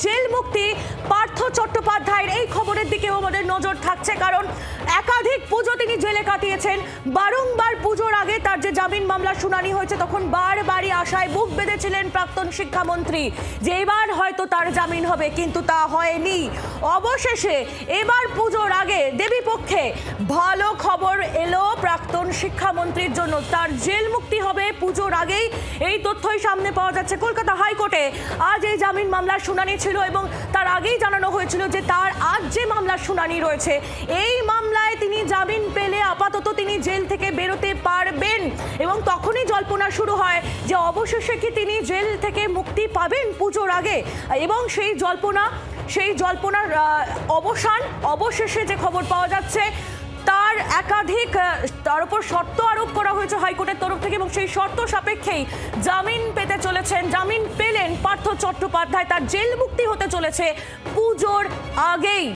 Jail মুক্তি পার্থ চট্টোপাধ্যায়ের এই খবরের দিকেও আমাদের নজর থাকছে, কারণ একাধিক পুজো তিনি জেলে কাটিয়েছেন। বারংবার পুজোর আগে তার যে জামিন মামলার শুনানি হয়েছে তখন বারবারই আশায় বুক বেঁধেছিলেন প্রাক্তন শিক্ষামন্ত্রী যে এবার হয়তো তার জামিন হবে, কিন্তু তা হয়নি। অবশেষে এবার পুজোর আগে দেবীপক্ষে ভালো খবর এলো প্রাক্তন শিক্ষামন্ত্রীর জন্য, তার জেল মুক্তি হবে পুজোর আগেই। এই তথ্যই সামনে পাওয়া যাচ্ছে। কলকাতা হাইকোর্টে আজ এই জামিন মামলার শুনানি ছিল এবং তার আগেই জানানো হয়েছিল যে তার আজ যে মামলার শুনানি রয়েছে এই মামলায় তিনি জামিন পেলে আপাতত তিনি জেল থেকে বেরোতে পারবেন, এবং তখনই জল্পনা শুরু হয় যে অবশেষে কি তিনি জেল থেকে মুক্তি পাবেন পুজোর আগে, এবং সেই জল্পনার অবসান অবশেষে যে খবর পাওয়া যাচ্ছে তার একাধিক তার উপর শর্ত আরোপ করা হয়েছে হাইকোর্টের তরফ থেকে, এবং সেই শর্ত সাপেক্ষেই জামিন পেতে চলেছেন, জামিন পেলেন পার্থ চট্টোপাধ্যায়। তার জেল মুক্তি হতে চলেছে পুজোর আগেই।